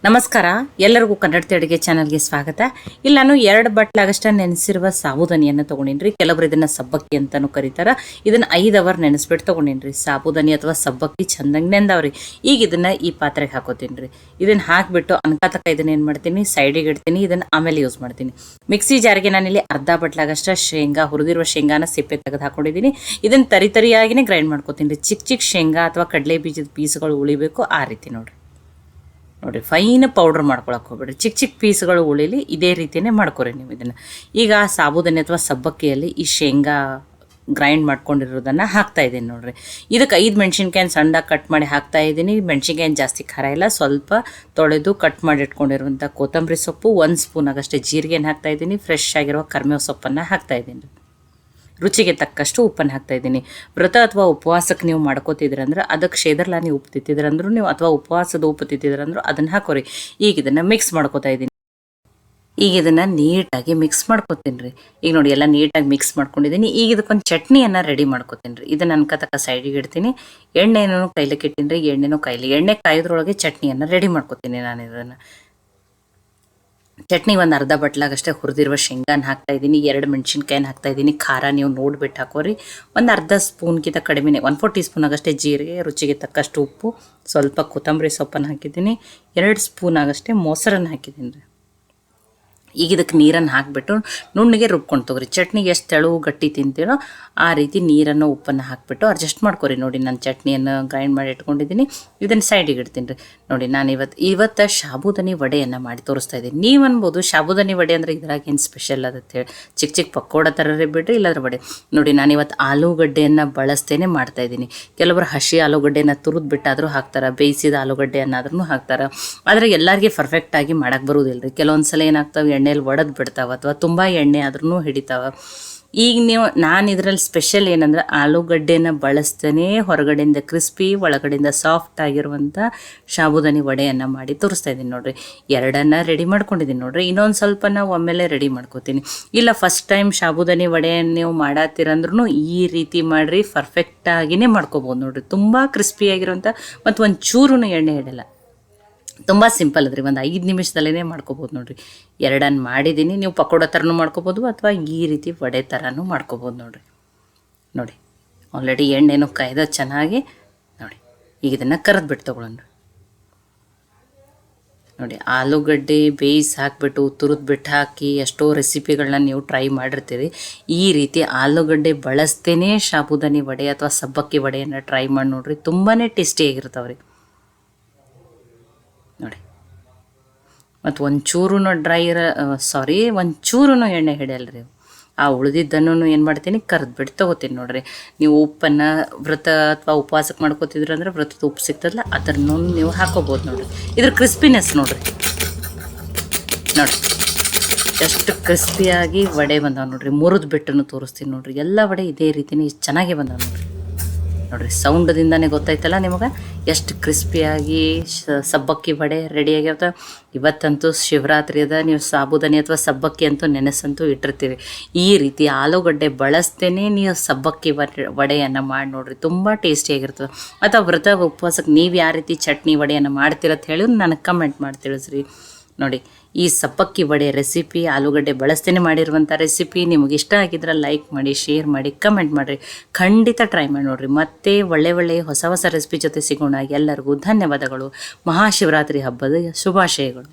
ನಮಸ್ಕಾರ, ಎಲ್ಲರಿಗೂ ಕನ್ನಡತಿ ಅಡುಗೆ ಚಾನಲ್ಗೆ ಸ್ವಾಗತ. ಇಲ್ಲಿ ನಾನು 2 ಬಟ್ಲಾಗಷ್ಟ ನೆನೆಸಿರುವ ಸಾಬುದಾನಿಯನ್ನು ತೊಗೊಂಡಿನ್ರಿ. ಕೆಲವರು ಇದನ್ನು ಸಬ್ಬಕ್ಕಿ ಅಂತಲೂ ಕರೀತಾರೆ. ಇದನ್ನು 5 ಅವರ್ ನೆನೆಸ್ಬಿಟ್ಟು ತೊಗೊಂಡಿನ್ರಿ. ಸಾಬುದಾನಿ ಅಥವಾ ಸಬ್ಬಕ್ಕಿ ಚಂದಂಗೆ ನೆಂದವ್ರಿ. ಈಗ ಇದನ್ನು ಈ ಪಾತ್ರೆಗೆ ಹಾಕೋತೀನಿ ರೀ. ಇದನ್ನು ಹಾಕಿಬಿಟ್ಟು ಅನ್ಕಾತಕ್ಕ ಇದನ್ನು ಏನು ಮಾಡ್ತೀನಿ, ಸೈಡಿಗೆ ಇಡ್ತೀನಿ. ಇದನ್ನು ಆಮೇಲೆ ಯೂಸ್ ಮಾಡ್ತೀನಿ. ಮಿಕ್ಸಿ ಜಾರಿಗೆ ನಾನಿಲ್ಲಿ ಅರ್ಧ ಬಟ್ಲಾಗಷ್ಟ ಶೇಂಗಾ, ಹುರಿದಿರುವ ಶೇಂಗಾನ ಸಿಪ್ಪೆ ತೆಗೆದು ಹಾಕೊಂಡಿದ್ದೀನಿ. ಇದನ್ನು ತರಿಯಾಗಿನೇ ಗ್ರೈಂಡ್ ಮಾಡ್ಕೊತೀನಿ ರೀ. ಚಿಕ್ಕ ಚಿಕ್ಕ ಶೇಂಗಾ ಅಥವಾ ಕಡಲೆ ಬೀಜದ ಪೀಸ್ಗಳು ಉಳಿಬೇಕು ಆ ರೀತಿ ನೋಡಿರಿ. ಫೈನ್ ಪೌಡ್ರ್ ಮಾಡ್ಕೊಳಕ್ಕೆ ಹೋಗ್ಬೇಡ್ರಿ. ಚಿಕ್ಕ ಚಿಕ್ಕ ಪೀಸ್ಗಳು ಉಳಿಲಿ, ಇದೇ ರೀತಿಯೇ ಮಾಡ್ಕೊರಿ ನೀವು ಇದನ್ನು. ಈಗ ಸಾಬುದಾನಿ ಅಥವಾ ಸಬ್ಬಕ್ಕಿಯಲ್ಲಿ ಈ ಶೇಂಗಾ ಗ್ರೈಂಡ್ ಮಾಡ್ಕೊಂಡಿರೋದನ್ನು ಹಾಕ್ತಾಯಿದ್ದೀನಿ ನೋಡಿರಿ. ಇದಕ್ಕೆ 5 ಮೆಣಸಿನ್ಕಾಯಿನ ಸಣ್ಣದಾಗಿ ಕಟ್ ಮಾಡಿ ಹಾಕ್ತಾಯಿದ್ದೀನಿ. ಮೆಣಸಿನ್ಕಾಯಿನ ಜಾಸ್ತಿ ಖಾರ ಇಲ್ಲ, ಸ್ವಲ್ಪ ತೊಳೆದು ಕಟ್ ಮಾಡಿ ಇಟ್ಕೊಂಡಿರುವಂಥ ಕೊತ್ತಂಬರಿ ಸೊಪ್ಪು, 1 ಸ್ಪೂನ್ ಆಗಷ್ಟೇ ಜೀರಿಗೆನ ಹಾಕ್ತಾಯಿದ್ದೀನಿ. ಫ್ರೆಶ್ ಆಗಿರುವ ಕರಿಬೇವು ಸೊಪ್ಪನ್ನು ಹಾಕ್ತಾಯಿದ್ದೀನಿ. ರುಚಿಗೆ ತಕ್ಕಷ್ಟು ಉಪ್ಪನ್ನು ಹಾಕ್ತಾಯಿದ್ದೀನಿ. ವ್ರತ ಅಥವಾ ಉಪವಾಸಕ್ಕೆ ನೀವು ಮಾಡ್ಕೋತಿದ್ರಂದ್ರೆ ಅದಕ್ಕೆ ಶೇದರ್ಲಾನಿ ಉಪ್ಪು ತಿಂತಿದ್ರಂದ್ರೂ ನೀವು, ಅಥವಾ ಉಪವಾಸದ ಉಪ್ಪು ತಿಂತಿದ್ರಂದ್ರೂ ಅದನ್ನು ಹಾಕೋರಿ. ಈಗ ಇದನ್ನು ಮಿಕ್ಸ್ ಮಾಡ್ಕೋತಾ ಇದ್ದೀನಿ. ಈಗ ಇದನ್ನು ನೀಟಾಗಿ ಮಿಕ್ಸ್ ಮಾಡ್ಕೊತೀನಿ ರೀ. ಈಗ ನೋಡಿ ಎಲ್ಲ ನೀಟಾಗಿ ಮಿಕ್ಸ್ ಮಾಡ್ಕೊಂಡಿದ್ದೀನಿ. ಈಗ ಇದಕ್ಕೊಂದು ಚಟ್ನಿಯನ್ನು ರೆಡಿ ಮಾಡ್ಕೊತೀನಿ ರೀ. ಇದನ್ನು ಅನ್ಕತಕ್ಕ ಸೈಡಿಗೆ ಇಡ್ತೀನಿ. ಎಣ್ಣೆನೂ ಕೈಲಿಕ್ಕೆ ಇಟ್ಟಿನಿ ರೀ. ಎಣ್ಣೆನೂ ಕಾಯಿಲಿ. ಎಣ್ಣೆ ಕಾಯೋದ್ರೊಳಗೆ ಚಟ್ನಿಯನ್ನು ರೆಡಿ ಮಾಡ್ಕೊತೀನಿ ನಾನು. ಇದನ್ನು ಚಟ್ನಿ ಒಂದು ಅರ್ಧ ಬಟ್ಲಾಗಷ್ಟೇ ಹುರಿದಿರುವ ಶೇಂಗಾನ ಹಾಕ್ತಾಯಿದ್ದೀನಿ. 2 ಮೆಣಸಿನ್ಕಾಯಿನ ಹಾಕ್ತಾಯಿದ್ದೀನಿ. ಖಾರ ನೀವು ನೋಡಿಬಿಟ್ಟು ಹಾಕೋರಿ. ಒಂದು ಅರ್ಧ ಸ್ಪೂನ್ಗಿಂತ ಕಡಿಮೆನೇ, 1/4 ಟೀ ಸ್ಪೂನ್ ಆಗಷ್ಟೇ ಜೀರಿಗೆ, ರುಚಿಗೆ ತಕ್ಕಷ್ಟು ಉಪ್ಪು, ಸ್ವಲ್ಪ ಕೊತ್ತಂಬರಿ ಸೊಪ್ಪನ್ನು ಹಾಕಿದ್ದೀನಿ. 2 ಸ್ಪೂನ್ ಆಗಷ್ಟೇ ಮೊಸರನ್ನು ಹಾಕಿದ್ದೀನಿ ರೀ. ಈಗ ಇದಕ್ಕೆ ನೀರನ್ನು ಹಾಕಿಬಿಟ್ಟು ನುಣ್ಣಗೆ ರುಬ್ಕೊಂಡು ತೊಗೊರಿ. ಚಟ್ನಿಗೆ ಎಷ್ಟು ತೆಳು ಗಟ್ಟಿ ತಿಂತೀರೋ ಆ ರೀತಿ ನೀರನ್ನು ಉಪ್ಪನ್ನು ಹಾಕಿಬಿಟ್ಟು ಅಡ್ಜಸ್ಟ್ ಮಾಡ್ಕೊರಿ. ನೋಡಿ ನಾನು ಚಟ್ನಿಯನ್ನು ಗ್ರೈಂಡ್ ಮಾಡಿ ಇಟ್ಕೊಂಡಿದ್ದೀನಿ. ಇದನ್ನು ಸೈಡಿಗೆ ಇಡ್ತೀನಿ ರೀ. ನೋಡಿ ನಾನು ಇವತ್ತು ಸಾಬುದಾನಿ ವಡೆಯನ್ನು ಮಾಡಿ ತೋರಿಸ್ತಾ ಇದ್ದೀನಿ. ನೀವು ಅನ್ಬೋದು ಸಾಬುದಾನಿ ವಡೆ ಅಂದರೆ ಇದ್ರಾಗ ಏನು ಸ್ಪೆಷಲ್ ಹೇಳಿ, ಚಿಕ್ಕ ಚಿಕ್ಕ ಪಕೋಡ ಥರರೇ ಬಿಡ್ರಿ, ಇಲ್ಲಾಂದ್ರೆ ವಡೆ. ನೋಡಿ ನಾನು ಇವತ್ತು ಆಲೂಗಡ್ಡೆಯನ್ನು ಬಳಸ್ತೇನೆ ಮಾಡ್ತಾಯಿದ್ದೀನಿ. ಕೆಲವರು ಹಸಿ ಆಲೂಗಡ್ಡೆಯನ್ನು ತುರಿದು ಬಿಟ್ಟಾದರೂ ಹಾಕ್ತಾರೆ, ಬೇಯಿಸಿದ ಆಲೂಗಡ್ಡೆಯನ್ನಾದ್ರೂ ಹಾಕ್ತಾರೆ. ಆದರೆ ಎಲ್ಲರಿಗೆ ಪರ್ಫೆಕ್ಟಾಗಿ ಮಾಡೋಕ್ಕೆ ಬರೋದಿಲ್ಲ ರೀ. ಕೆಲವೊಂದು ಸಲ ಏನಾಗ್ತವೆ, ಎಣ್ಣೆಯಲ್ಲಿ ಒಡೆದು ಬಿಡ್ತಾವೆ ಅಥವಾ ತುಂಬ ಎಣ್ಣೆ ಆದ್ರೂ ಹಿಡಿತಾವೆ. ಈಗ ನಾನು ಇದರಲ್ಲಿ ಸ್ಪೆಷಲ್ ಏನಂದ್ರೆ ಆಲೂಗಡ್ಡೆನ ಬಳಸ್ತೇನೆ ಹೊರಗಡೆಯಿಂದ ಕ್ರಿಸ್ಪಿ, ಒಳಗಡೆಯಿಂದ ಸಾಫ್ಟ್ ಆಗಿರುವಂಥ ಸಾಬುದಾನಿ ವಡೆಯನ್ನು ಮಾಡಿ ತೋರಿಸ್ತಾ ಇದ್ದೀನಿ ನೋಡಿರಿ. 2 ರೆಡಿ ಮಾಡ್ಕೊಂಡಿದ್ದೀನಿ ನೋಡಿರಿ. ಇನ್ನೊಂದು ಸ್ವಲ್ಪ ನಾವು ಒಮ್ಮೆಲೆ ರೆಡಿ ಮಾಡ್ಕೋತೀನಿ. ಇಲ್ಲ ಫಸ್ಟ್ ಟೈಮ್ ಸಾಬುದಾನಿ ವಡೆ ನೀವು ಮಾಡತ್ತೀರಂದ್ರೂ ಈ ರೀತಿ ಮಾಡಿರಿ, ಪರ್ಫೆಕ್ಟಾಗಿಯೇ ಮಾಡ್ಕೋಬೋದು ನೋಡಿರಿ. ತುಂಬ ಕ್ರಿಸ್ಪಿಯಾಗಿರೋಂಥ ಮತ್ತು ಒಂದು ಚೂರು ಎಣ್ಣೆ ಇಡಲ್ಲ. ತುಂಬ ಸಿಂಪಲ್ ಅದ್ರಿ. ಒಂದು 5 ನಿಮಿಷದಲ್ಲೇ ಮಾಡ್ಕೋಬೋದು ನೋಡಿರಿ. 2 ಮಾಡಿದ್ದೀನಿ. ನೀವು ಪಕೋಡ ಥರನೂ ಮಾಡ್ಕೋಬೋದು ಅಥವಾ ಈ ರೀತಿ ವಡೆ ಥರನೂ ಮಾಡ್ಕೋಬೋದು ನೋಡಿರಿ. ನೋಡಿ ಆಲ್ರೆಡಿ ಎಣ್ಣೆನೂ ಕಾಯ್ದ ಚೆನ್ನಾಗಿ. ನೋಡಿ ಈಗ ಇದನ್ನು ಕರೆದ್ಬಿಟ್ಟು ತೊಗೊಳ್ಳೋಣ. ನೋಡಿ ಆಲೂಗಡ್ಡೆ ಬೇಯಿಸಿ ಹಾಕಿಬಿಟ್ಟು ತುರಿದ್ಬಿಟ್ಟು ಹಾಕಿ ಎಷ್ಟೋ ರೆಸಿಪಿಗಳನ್ನ ನೀವು ಟ್ರೈ ಮಾಡಿರ್ತೀರಿ. ಈ ರೀತಿ ಆಲೂಗಡ್ಡೆ ಬಳಸ್ತೇನೆ ಸಾಬುದಾನಿ ವಡೆ ಅಥವಾ ಸಬ್ಬಕ್ಕಿ ವಡೆಯನ್ನು ಟ್ರೈ ಮಾಡಿ ನೋಡಿರಿ. ತುಂಬಾ ಟೇಸ್ಟಿಯಾಗಿರ್ತಾವೆ ರೀ. ನೋಡಿ ಮತ್ತು ಒಂಚೂರು ಒಂಚೂರು ಎಣ್ಣೆ ಹಿಡಿಯಲ್ರಿ. ಆ ಉಳಿದಿದ್ದನ್ನು ಏನು ಮಾಡ್ತೀನಿ, ಕರೆದ್ಬಿಟ್ಟು ತೊಗೋತೀನಿ ನೋಡಿರಿ. ನೀವು ಉಪ್ಪನ್ನು ವ್ರತ ಅಥವಾ ಉಪವಾಸಕ್ಕೆ ಮಾಡ್ಕೋತಿದ್ರು ಅಂದರೆ ವ್ರತದ ಉಪ್ಪು ಸಿಗ್ತದಲ್ಲ ಅದನ್ನು ನೀವು ಹಾಕೋಬೋದು ನೋಡಿರಿ. ಇದ್ರ ಕ್ರಿಸ್ಪಿನೆಸ್ ನೋಡಿರಿ. ನೋಡಿ ಎಷ್ಟು ಕ್ರಿಸ್ಪಿಯಾಗಿ ವಡೆ ಬಂದಾವೆ ನೋಡಿರಿ. ಮುರಿದು ಬಿಟ್ಟನ್ನು ತೋರಿಸ್ತೀನಿ ನೋಡಿರಿ. ಎಲ್ಲ ವಡೆ ಇದೇ ರೀತಿಯೇ ಇಷ್ಟು ಚೆನ್ನಾಗಿ ಬಂದಾವೆ ನೋಡಿರಿ. ನೋಡಿರಿ ಸೌಂಡದಿಂದನೇ ಗೊತ್ತಾಯ್ತಲ್ಲ ನಿಮಗೆ ಎಷ್ಟು ಕ್ರಿಸ್ಪಿಯಾಗಿ ಸಬ್ಬಕ್ಕಿ ವಡೆ ರೆಡಿಯಾಗಿರ್ತವೆ. ಇವತ್ತಂತೂ ಶಿವರಾತ್ರಿ ಅದ. ನೀವು ಸಾಬುದಾನಿ ಅಥವಾ ಸಬ್ಬಕ್ಕಿ ಅಂತೂ ನೆನೆಸಂತೂ ಇಟ್ಟಿರ್ತೀರಿ. ಈ ರೀತಿ ಆಲೂಗಡ್ಡೆ ಬಳಸ್ತೇನೆ ನೀವು ಸಬ್ಬಕ್ಕಿ ವಡೆಯನ್ನು ಮಾಡಿ ನೋಡಿರಿ. ತುಂಬ ಟೇಸ್ಟಿಯಾಗಿರ್ತದೆ. ಅಥವಾ ವ್ರತ ಉಪವಾಸಕ್ಕೆ ನೀವು ಯಾವ ರೀತಿ ಚಟ್ನಿ ವಡೆಯನ್ನು ಮಾಡ್ತೀರತ್ತ ಹೇಳಿ ನನಗೆ ಕಮೆಂಟ್ ಮಾಡಿ ತಿಳಿಸ್ರಿ. ನೋಡಿ ಈ ಸಬ್ಬಕ್ಕಿ ವಡೆ ರೆಸಿಪಿ, ಆಲೂಗಡ್ಡೆ ಬಳಸ್ತೇನೆ ಮಾಡಿರುವಂಥ ರೆಸಿಪಿ ನಿಮಗೆ ಇಷ್ಟ ಆಗಿದ್ರೆ ಲೈಕ್ ಮಾಡಿ, ಶೇರ್ ಮಾಡಿ, ಕಮೆಂಟ್ ಮಾಡಿರಿ. ಖಂಡಿತ ಟ್ರೈ ಮಾಡಿ ನೋಡಿರಿ. ಮತ್ತೆ ಒಳ್ಳೆ ಹೊಸ ರೆಸಿಪಿ ಜೊತೆ ಸಿಗೋಣ. ಎಲ್ಲರಿಗೂ ಧನ್ಯವಾದಗಳು. ಮಹಾಶಿವರಾತ್ರಿ ಹಬ್ಬದ ಶುಭಾಶಯಗಳು.